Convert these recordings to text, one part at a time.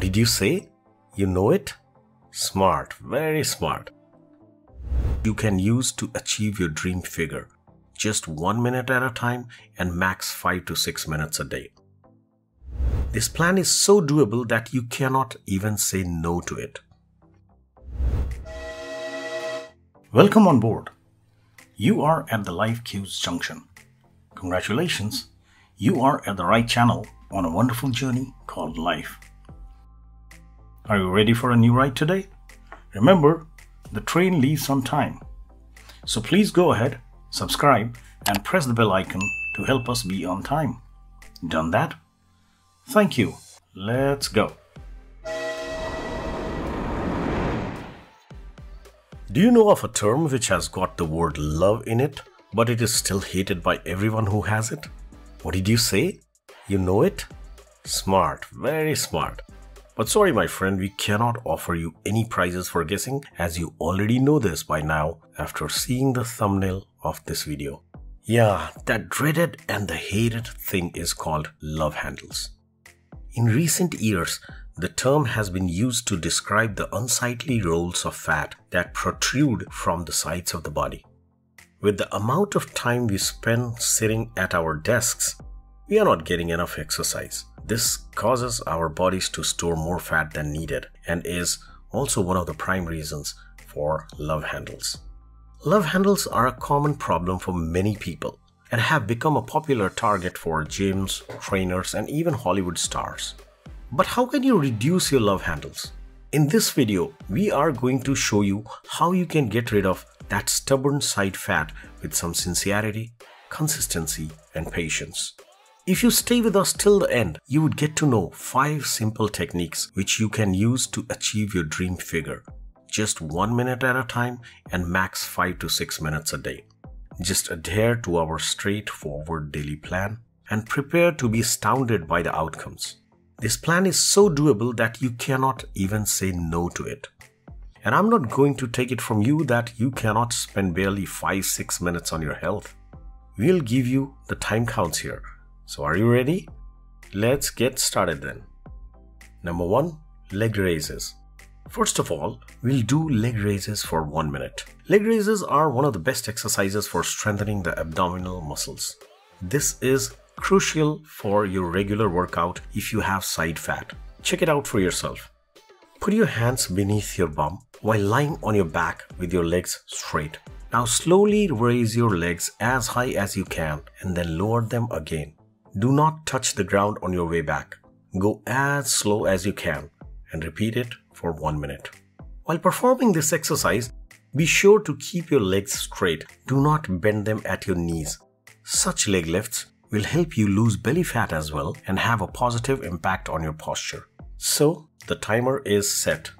What did you say? You know it? Smart, very smart. You can use to achieve your dream figure, just 1 minute at a time and max 5 to 6 minutes a day. This plan is so doable that you cannot even say no to it. Welcome on board. You are at the Life Cues Junction. Congratulations, you are at the right channel on a wonderful journey called life. Are you ready for a new ride today? Remember, the train leaves on time. So please go ahead, subscribe and press the bell icon to help us be on time. Done that? Thank you. Let's go. Do you know of a term which has got the word love in it, but it is still hated by everyone who has it? What did you say? You know it? Smart, very smart. But sorry my friend, we cannot offer you any prizes for guessing, as you already know this by now after seeing the thumbnail of this video. Yeah, that dreaded and the hated thing is called love handles. In recent years, the term has been used to describe the unsightly rolls of fat that protrude from the sides of the body. With the amount of time we spend sitting at our desks, we are not getting enough exercise. This causes our bodies to store more fat than needed and is also one of the prime reasons for love handles. Love handles are a common problem for many people and have become a popular target for gyms, trainers, and even Hollywood stars. But how can you reduce your love handles? In this video, we are going to show you how you can get rid of that stubborn side fat with some sincerity, consistency, and patience. If you stay with us till the end, you would get to know 5 simple techniques which you can use to achieve your dream figure, just 1 minute at a time and max 5 to 6 minutes a day. Just adhere to our straightforward daily plan and prepare to be astounded by the outcomes. This plan is so doable that you cannot even say no to it. And I'm not going to take it from you that you cannot spend barely 5-6 minutes on your health. We'll give you the time counts here. So are you ready? Let's get started then. Number 1, leg raises. First of all, we'll do leg raises for 1 minute. Leg raises are one of the best exercises for strengthening the abdominal muscles. This is crucial for your regular workout if you have side fat. Check it out for yourself. Put your hands beneath your bum while lying on your back with your legs straight. Now slowly raise your legs as high as you can and then lower them again. Do not touch the ground on your way back. Go as slow as you can and repeat it for 1 minute. While performing this exercise, be sure to keep your legs straight. Do not bend them at your knees. Such leg lifts will help you lose belly fat as well and have a positive impact on your posture. So, the timer is set.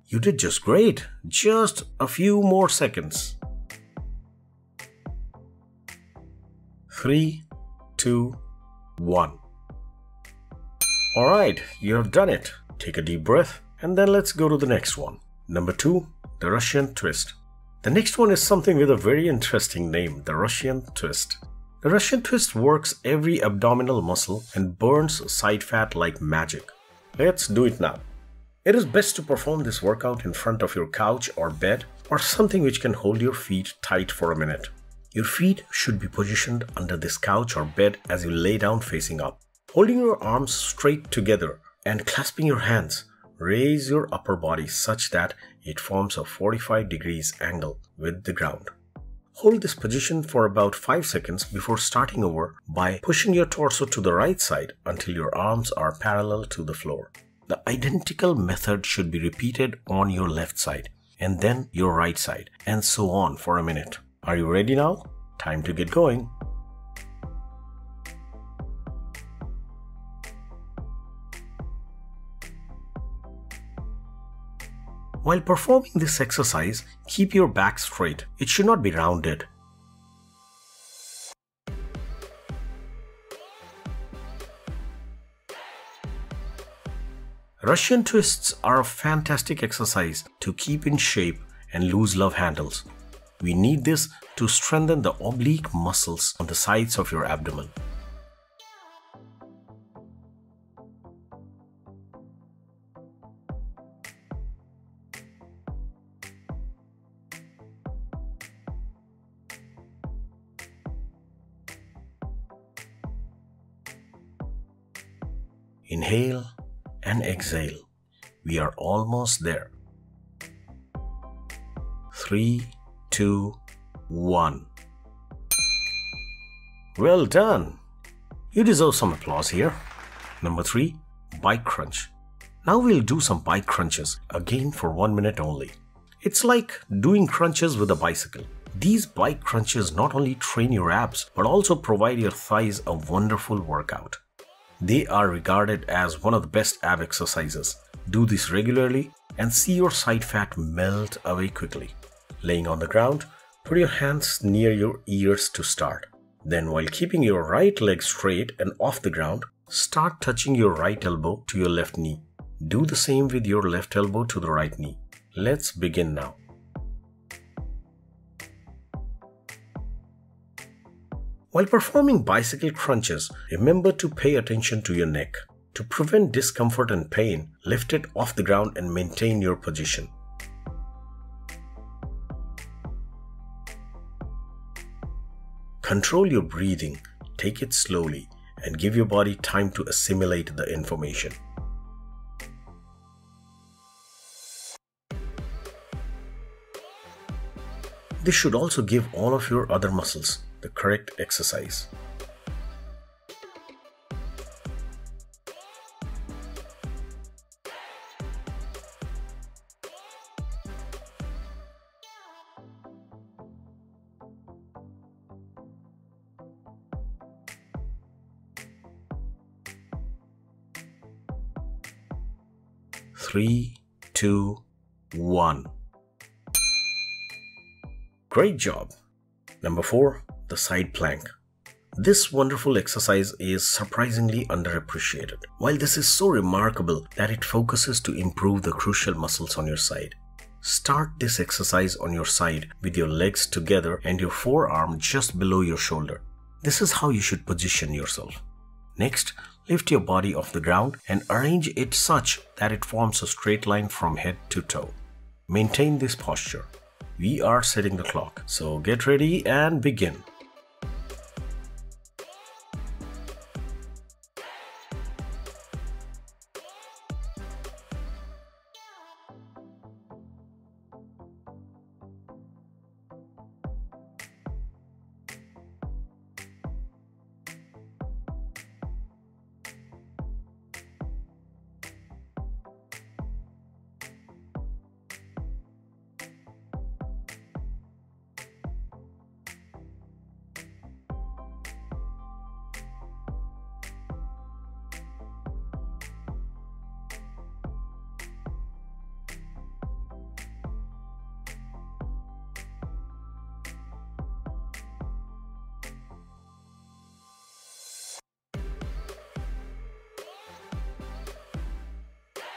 You did just great. Just a few more seconds. 3, 2, 1. Alright, you have done it. Take a deep breath and then let's go to the next one. Number 2, the Russian twist. The next one is something with a very interesting name, the Russian twist. The Russian twist works every abdominal muscle and burns side fat like magic. Let's do it now. It is best to perform this workout in front of your couch or bed or something which can hold your feet tight for a minute. Your feet should be positioned under this couch or bed as you lay down facing up. Holding your arms straight together and clasping your hands, raise your upper body such that it forms a 45 degrees angle with the ground. Hold this position for about 5 seconds before starting over by pushing your torso to the right side until your arms are parallel to the floor. The identical method should be repeated on your left side and then your right side, and so on for a minute. Are you ready now? Time to get going. While performing this exercise, keep your back straight. It should not be rounded. Russian twists are a fantastic exercise to keep in shape and lose love handles. We need this to strengthen the oblique muscles on the sides of your abdomen. Inhale and exhale. We are almost there. 3, 2, 1. Well done. You deserve some applause here. Number 3, bike crunch. Now we'll do some bike crunches, again for 1 minute only. It's like doing crunches with a bicycle. These bike crunches not only train your abs, but also provide your thighs a wonderful workout. They are regarded as one of the best ab exercises. Do this regularly and see your side fat melt away quickly. Laying on the ground, put your hands near your ears to start. Then, while keeping your right leg straight and off the ground, start touching your right elbow to your left knee. Do the same with your left elbow to the right knee. Let's begin now. While performing bicycle crunches, remember to pay attention to your neck. To prevent discomfort and pain, lift it off the ground and maintain your position. Control your breathing, take it slowly, and give your body time to assimilate the information. This should also give all of your other muscles the correct exercise. Three, 2, 1. Great job. Number 4, the side plank. This wonderful exercise is surprisingly underappreciated. While this is so remarkable that it focuses to improve the crucial muscles on your side. Start this exercise on your side with your legs together and your forearm just below your shoulder. This is how you should position yourself. Next, lift your body off the ground and arrange it such that it forms a straight line from head to toe. Maintain this posture. We are setting the clock, so get ready and begin.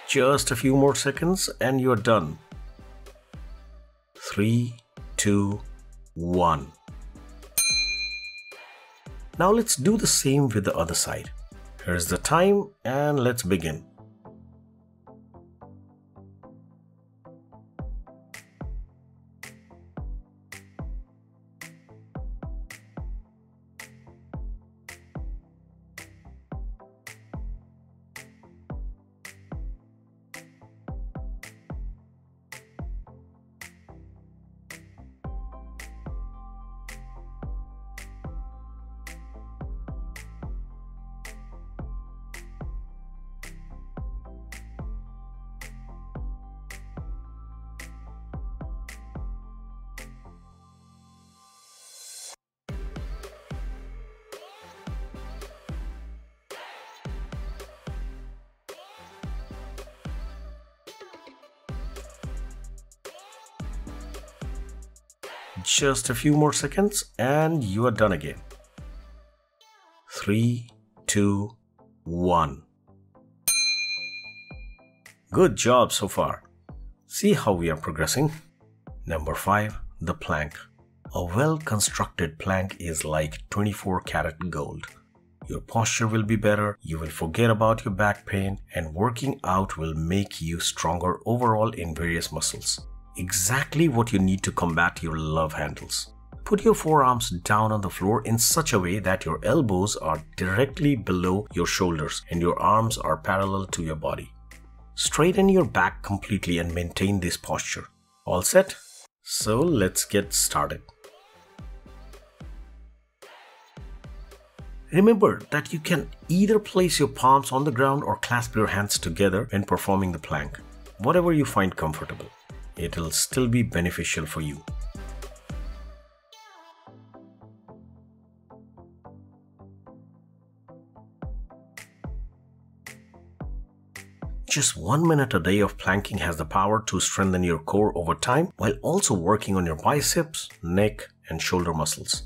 Just a few more seconds and you're done. 3, 2, 1. Now let's do the same with the other side. Here's the time and let's begin. Just a few more seconds and you are done again. 3, 2, 1. Good job so far. See how we are progressing. Number 5. The plank. A well-constructed plank is like 24-karat gold. Your posture will be better, you will forget about your back pain, and working out will make you stronger overall in various muscles. Exactly what you need to combat your love handles. Put your forearms down on the floor in such a way that your elbows are directly below your shoulders and your arms are parallel to your body. Straighten your back completely and maintain this posture. All set? So let's get started. Remember that you can either place your palms on the ground or clasp your hands together when performing the plank. Whatever you find comfortable, it will still be beneficial for you. Just 1 minute a day of planking has the power to strengthen your core over time while also working on your biceps, neck, and shoulder muscles.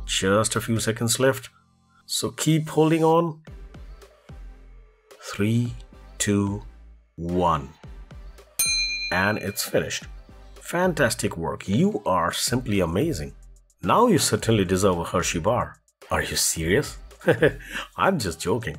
Just a few seconds left, so keep holding on. 3, 2, 1. And it's finished. Fantastic work. You are simply amazing. Now you certainly deserve a Hershey bar. Are you serious? I'm just joking.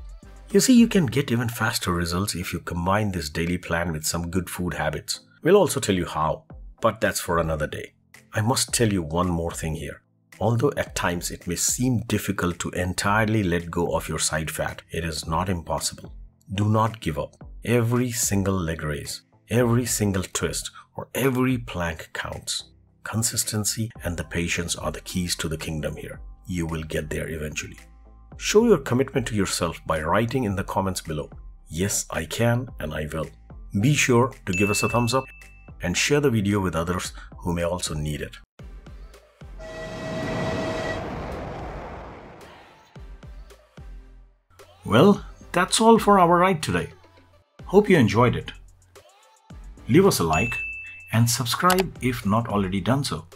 You see, you can get even faster results if you combine this daily plan with some good food habits. We'll also tell you how, but that's for another day. I must tell you one more thing here. Although at times it may seem difficult to entirely let go of your side fat, it is not impossible. Do not give up. Every single leg raise, every single twist, or every plank counts. Consistency and the patience are the keys to the kingdom here. You will get there eventually. Show your commitment to yourself by writing in the comments below, "Yes, I can and I will." Be sure to give us a thumbs up and share the video with others who may also need it. Well, that's all for our ride today. Hope you enjoyed it. Leave us a like and subscribe if not already done so.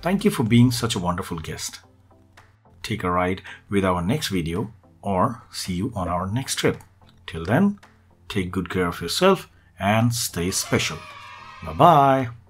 Thank you for being such a wonderful guest. Take a ride with our next video or see you on our next trip. Till then, take good care of yourself and stay special. Bye-bye.